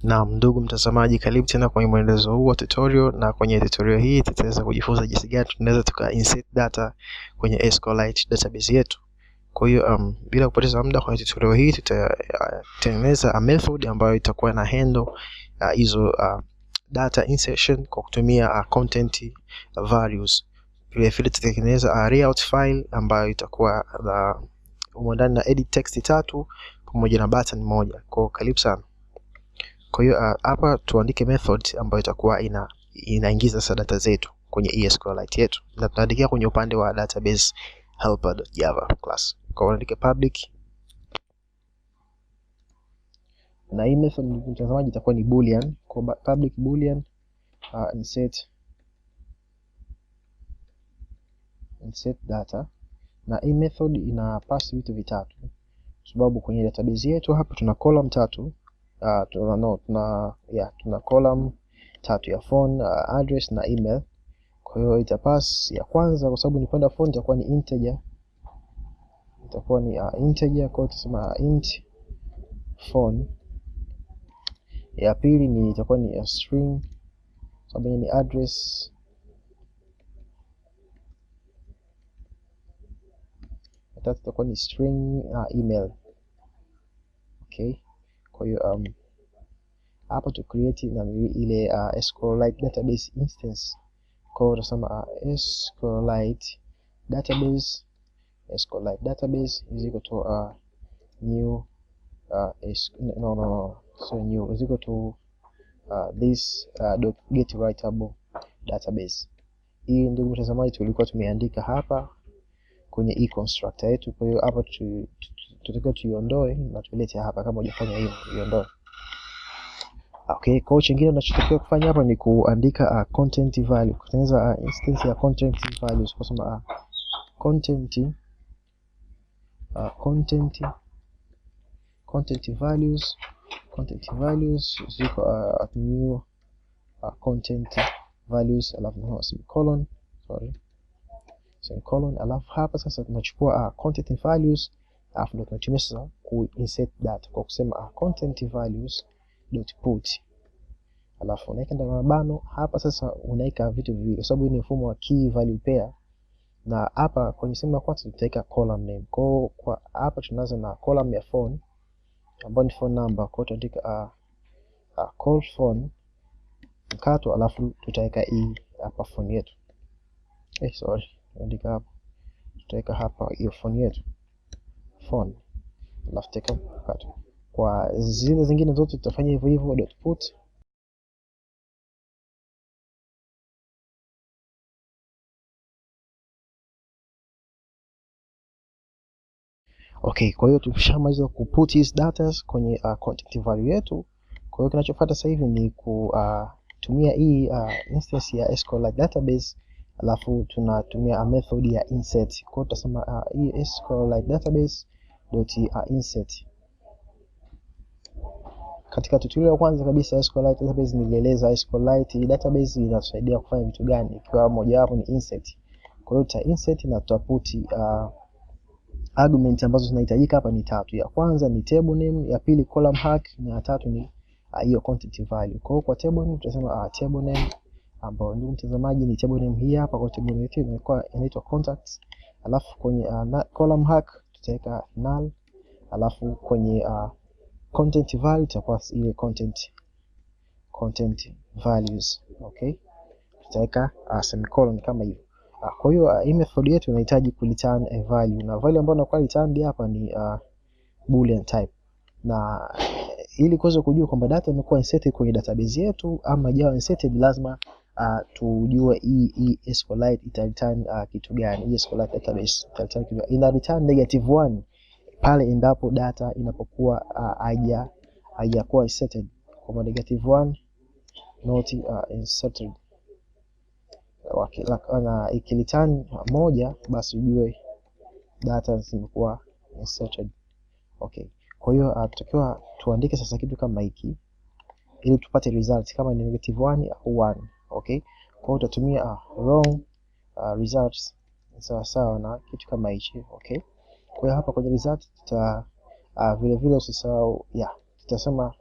Na ndugu mtazamaji, karibu tena kwenye mwendelezo huu wa tutorial, na kwenye tutorial hii tutaweza kujifunza jinsi gani tunaweza tuka insert data kwenye SQLite database yetu. Kwa hiyo bila kupoteza muda, kwenye tutorial hii tutatengeneza a method ambayo itakuwa na handle hizo data insertion kwa kutumia content values. Vile vile tutatengeneza a layout file ambayo itakuwa humo ndani na edit text 3 pamoja na button moja. Kwa karibu sana. Kwa hiyo hapa tuandike method ambayo itakuwa inaingiza sasa data zetu kwenye SQLite yetu, na tunaandikia kwenye upande wa database helper.java class. Kwa unaandike public, na hii method mtazamaji itakuwa ni boolean. Kwa public boolean insert data, na hii method ina pass vitu vitatu, kwa sababu kwenye database yetu hapa tuna column tatu. Tuna column tatu ya phone, address na email. Kwa hiyo itapass ya kwanza, kwa sababu ni kwenda phone, itakuwa ni integer, kwa hiyo tutasema int phone. Ya pili itakuwa ni string, sababu ni address. Ya tatu itakuwa ni string email. Okay, kwa hiyo hapa tu create na ile SQLite database instance. Kwa hiyo tutasema SQLite database is equal to new is equal to this dot get writable database. Hii ndio mtazamaji tulikuwa tumeandika hapa kwenye hii constructor yetu. Kwa hiyo hapa tutakiwa tuiondoe na tulete hapa. Kama hujafanya hiyo, iondoe. Okay, kwa hiyo kingine tunachotakiwa kufanya hapa ni kuandika content value, kutengeneza instance ya content values. Kwa sababu content values is equal new content values, alafu semicolon, alafu hapa sasa tunachukua content values, alafu ndio tunatumia sasa ku insert data kwa kusema content values dot put, alafu unaweka ndani mabano. Hapa sasa unaweka vitu viwili, kwa sababu ni mfumo wa key value pair, na hapa kwenye sehemu ya kwanza tutaweka column name. Kwa hapa tunaanza na column ya phone ambayo ni phone number. Kwa hiyo tutaandika call phone mkato, alafu tutaweka hii hapa phone yetu. Andika hapa, tutaweka hapa hiyo phone yetu, phone, alafu tutaweka mkato. Kwa zile zingine zote tutafanya hivyo hivyo, dot put. Okay, kwa hiyo tumeshamaliza kuput his data kwenye content value yetu. Kwa hiyo kinachofuata sasa hivi ni kutumia hii instance ya SQLite database, alafu tunatumia a method ya insert. Kwa hiyo tutasema hii SQLite database dot insert. Katika tutorial ya kwanza kabisa SQLite database nilieleza SQLite database inatusaidia kufanya vitu gani, ikiwa moja wapo ni insert. Kwa hiyo tuta insert na tutaput argument ambazo zinahitajika hapa ni tatu. Ya kwanza ni table name, ya pili column hack, na ya tatu ni hiyo content value. Kwa hiyo kwa table name tutasema table name, ambayo ndugu mtazamaji ni table name hii hapa. Kwa table name yetu inaitwa contacts, alafu kwenye column hack tutaweka null, alafu kwenye content value tutakuwa ile content values. Okay, tutaweka semicolon kama hiyo. Kwa hiyo hii method yetu inahitaji ku return a value, na value ambayo inakuwa returned hapa ni boolean type. Na ili kuweza kujua kwamba data imekuwa inserted kwenye database yetu ama haijawa inserted, lazima tujue hii SQLite ita return kitu gani. Hii SQLite database ita return kitu gani? Ina return -1 pale endapo data inapokuwa haijakuwa inserted. Kwa maana -1 not inserted. Na ikilitan moja, basi ujue data zimekuwa inserted. Okay, kwa hiyo tutakiwa tuandike sasa kitu kama hiki ili tupate result kama ni -1 au 1. Okay, kwa hiyo tutatumia wrong results sawa na kitu kama hichi. Okay, kwa hiyo hapa kwenye result vile vile usisahau tutasema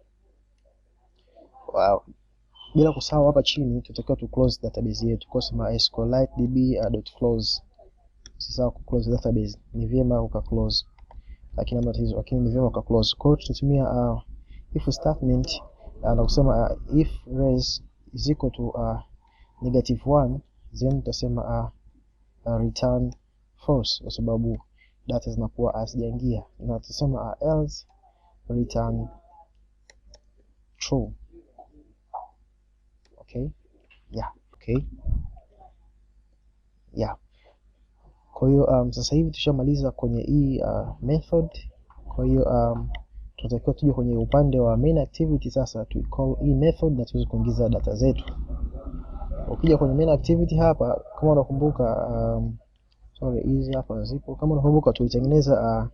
bila kusahau hapa chini tutakiwa tu close database yetu kwa sema SQLite db.close. Usisahau ku close database, ni vyema uka close, lakini ni vyema uka close. Kwa hiyo tutatumia if statement na kusema if res is equal to -1, then tutasema return false kwa sababu data zinakuwa hazijaingia, na tutasema else return true. Okay, yeah. Kwa hiyo sasa hivi tushamaliza kwenye hii method. Kwa hiyo tunatakiwa tuje kwenye upande wa main activity sasa, tu call hii method na tuweze kuingiza data zetu. Ukija kwenye main activity hapa, kama unakumbuka hizi hapa zipo. Kama unakumbuka tulitengeneza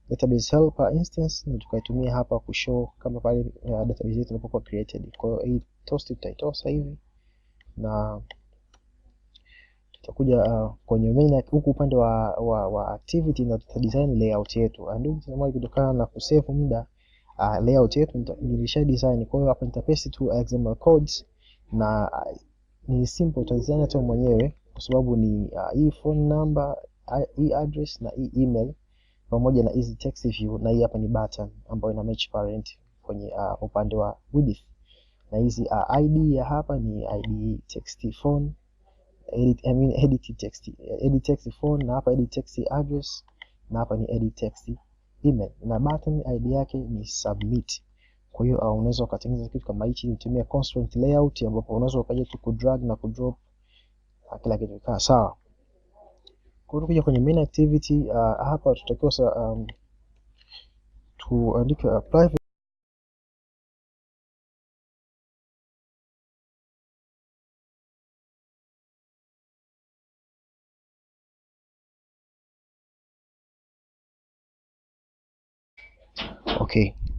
database helper instance na tukaitumia hapa kushow kama pale database yetu inapokuwa created. Kwa hiyo hii toast tutaitosa hivi na tutakuja kwenye main huku upande wa activity na tutadesign layout yetu. Ndio tunamwona kutokana na kusave muda layout yetu nilisha design. Kwa hiyo hapa nitapaste tu example codes na ni simple, utadesign hata mwenyewe kwa sababu ni hii phone number, hii address na hii email pamoja na hizi text view, na hii hapa ni button ambayo ina match parent kwenye upande wa width, na hizi ID ya hapa ni ID text phone, edit text phone, na hapa edit text address, na hapa ni edit text email, na button ID yake ni submit. Kwa hiyo unaweza ukatengeneza kitu kama hichi utumia constraint layout, ambapo unaweza ukaja tu ku drag na ku drop kila kitu kikaa sawa. Kwa hiyo kuja kwenye main activity hapa tutakiwa tuandike private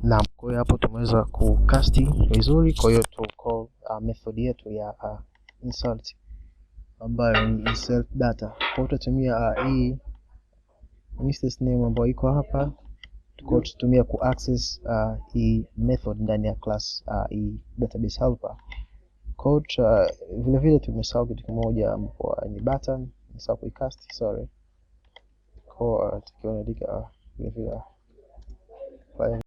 naam. Kwa hiyo hapo tumeweza kucast vizuri. Kwa hiyo tu call method yetu ya insert ambayo ni insert data. Kwa hiyo tutatumia hii instance name ambayo iko hapa, tutumia ku access hii method ndani ya class hii database helper. Kwa hiyo vile vile tumesahau kitu kimoja ambapo ni button, nisahau kuicast, sorry. Kwa tukiandika vile vile kwa hiyo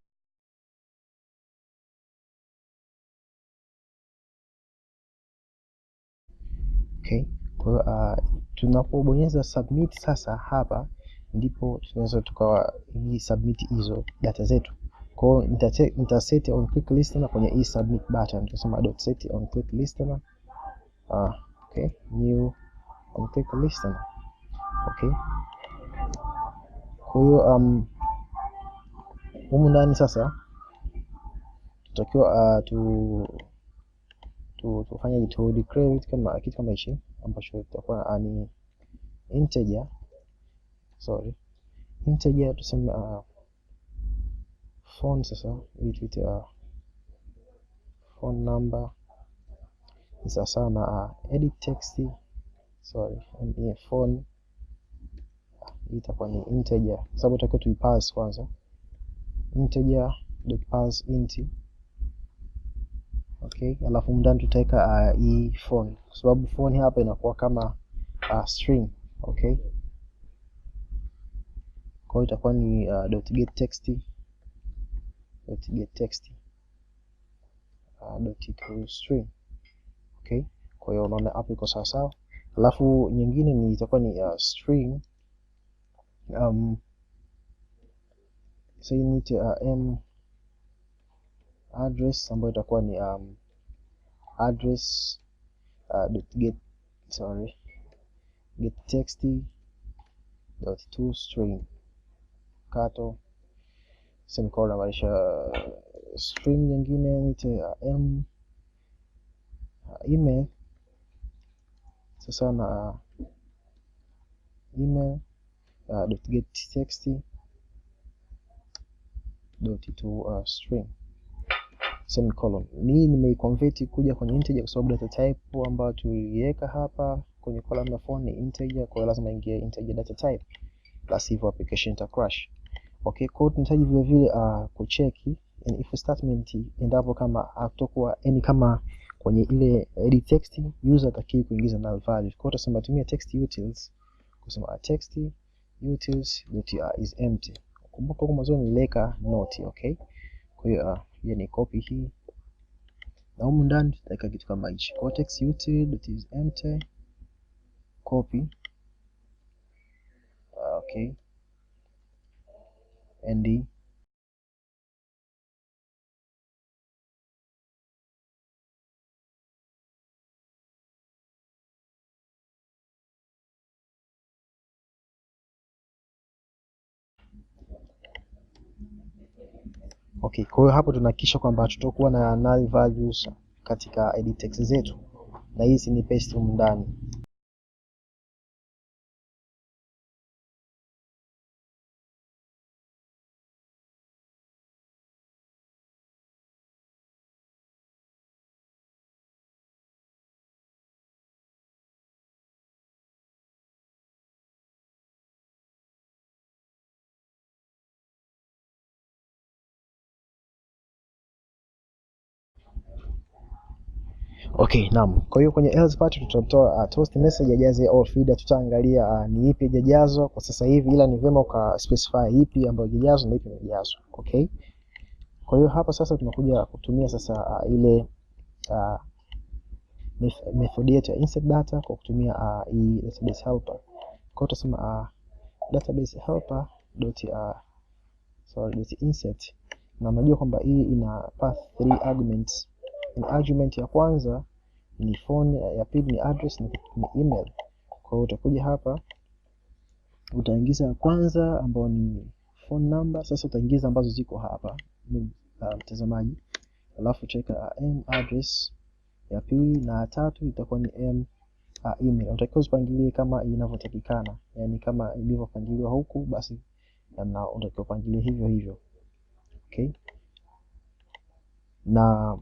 tunapobonyeza submit sasa, hapa ndipo tunaweza tukawa hii submit hizo data zetu. Kwa hiyo nita set on click listener kwenye hii submit button, tutasema .set on click listener new on click listener. Kwa hiyo humu ndani sasa tutakiwa tufanye to declare kitu kama hichi ambacho tutakuwa ni integer, tuseme phone. Sasa hii tuite phone number sasa na edit text, and phone itakuwa ni integer sababu tutakiwa tuipass kwanza integer.pass int. Alafu ndani tutaweka hii phone kwa sababu phone hapa inakuwa kama string. Kwa hiyo itakuwa ni .getText .toString. Kwa hiyo unaona hapo iko sawa sawa. Alafu nyingine ni itakuwa ni string say ni m address ambayo itakuwa ni address getText.toString kato semicolon, maanisha string nyingine ni m email. Sasa na email .getText.toString semicolon. Hii nimeiconvert kuja kwenye integer kwa sababu data type ambayo tuliweka hapa kwenye column ya phone ni integer, kwa hiyo lazima ingie integer data type, plus hivyo application ita crash. Kwa hiyo tunahitaji vile vile kucheki and if statement endapo kama atakuwa kama kwenye ile edit text user atakiwa kuingiza null value. Kwa utasema tumia text utils kusema text utils is empty. Kumbuka huko mwanzo niliweka note, okay? Kwa hiyo hiyo ni copy hii, na humu ndani tutaweka kitu kama hichi. Kwa text util is empty, copy, okay, and okay. Kwa hiyo hapo tunahakikisha kwamba tutakuwa na null values katika edit text zetu, na hizi ni paste humu ndani. Okay, naam. Kwa hiyo kwenye else part tutatoa toast message ajaze all field. Tutaangalia ni ipi hajajazwa kwa sasa hivi, ila ni vyema uka specify ipi ambayo hajajazwa na ipi imejazwa. Okay? Kwa hiyo hapa sasa tunakuja kutumia sasa ile method yetu ya insert data kwa kutumia hii database helper. Kwa hiyo tutasema database helper insert, na unajua kwamba hii ina path 3 arguments. Argument ya kwanza ni phone, ya pili ni address, na ni email. Kwa hiyo utakuja hapa utaingiza ya kwanza ambayo ni phone number. Sasa utaingiza ambazo ziko hapa mtazamaji, alafu utaweka address ya pili, na ya tatu itakuwa ni email. Unatakiwa upangilie kama inavyotakikana, yani kama ilivyopangiliwa huku basi na unatakiwa upangilie hivyo hivyo. Okay, na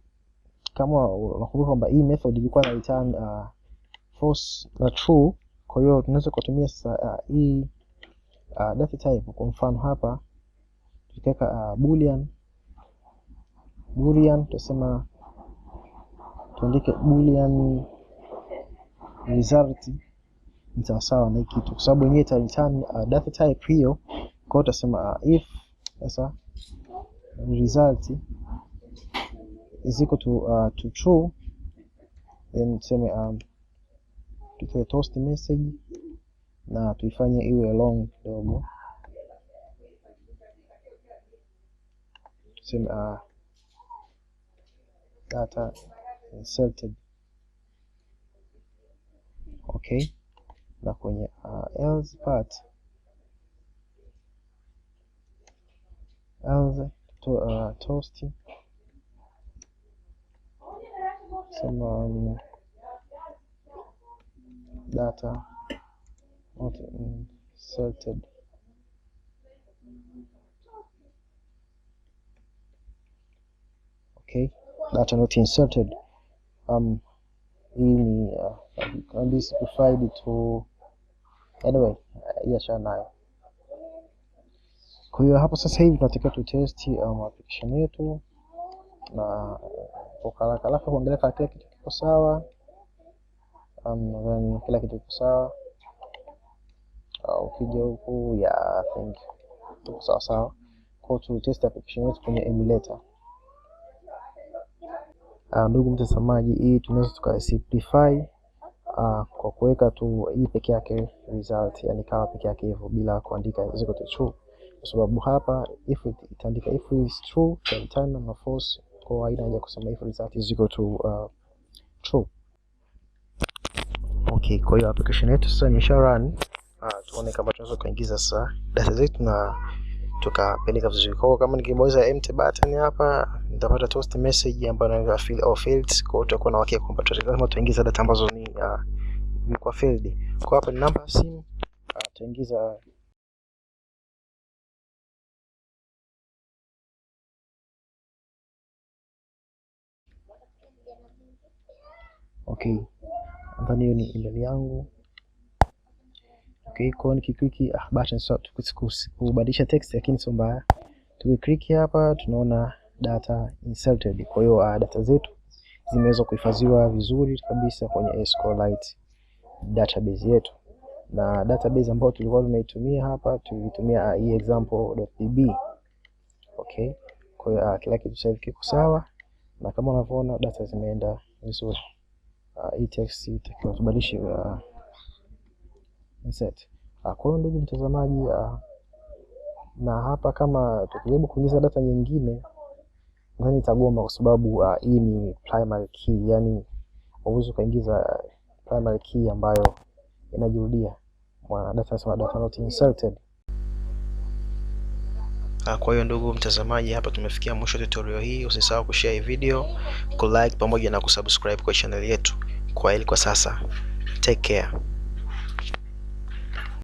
kama unakumbuka kwamba hii method ilikuwa na return false na true, kwa hiyo tunaweza kutumia sasa hii data type. Kwa mfano hapa tutaweka boolean, tutasema tuandike boolean result ni sawa na hiki kitu, kwa sababu yenyewe ita return data type hiyo. Kwa hiyo tutasema if sasa result is equal to true, then tuseme tutoe toast message na tuifanye iwe long kidogo, tuseme data inserted. Okay, na kwenye else part else toast sema data not inserted. Okay, data not inserted. Hii ni can be specified to anyway, iachana nayo. Kwa hiyo hapo sasa hivi tunatakiwa tu test application yetu, na kwa haraka kuangalia kama kila kitu kiko sawa. Nadhani kila kitu kiko sawa. Ukija huku I think tuko sawa. Kwa tu test application yetu kwenye emulator. Ndugu mtazamaji, hii tunaweza tukasimplify kwa kuweka tu hii peke yake result, yani kama peke yake hivyo bila kuandika is equal to true, kwa sababu hapa if itaandika if is true then return na false, kwa haina haja kusema if result is equal to true. Okay, kwa hiyo application yetu sasa imesha run. Tuone kama tunaweza kuingiza sasa data zetu na tukapeleka vizuri. Kwa kama nikibonyeza empty button hapa nitapata toast message ambayo inaandika fill all fields. Kwa hiyo tutakuwa na uhakika kwamba lazima tuingize data ambazo ni kwa field. Kwa hapa ni namba ya simu, tutaingiza okay, ndani hiyo ni email yangu. Okay, kwa nikiklik button sasa kubadilisha text, lakini sio mbaya. Tukiklik hapa tunaona data inserted. Kwa hiyo data zetu zimeweza kuhifadhiwa vizuri kabisa kwenye SQLite database yetu. Na database ambayo tulikuwa tumeitumia hapa, tulitumia hii example.db. Okay, kwa hiyo kila kitu sasa kiko sawa, na kama unavyoona data zimeenda vizuri. Hii text itakubadilisha insert. Kwa hiyo ndugu mtazamaji, na hapa kama tukijaribu kuingiza data nyingine nadhani itagoma, kwa sababu hii ni primary key, yani huwezi kuingiza primary key ambayo inajirudia. Data not inserted. Kwa hiyo ndugu mtazamaji, hapa tumefikia mwisho tutorial hii. Usisahau kushare hii video, kulike pamoja na kusubscribe kwa channel yetu. Kwa hili kwa sasa, take care.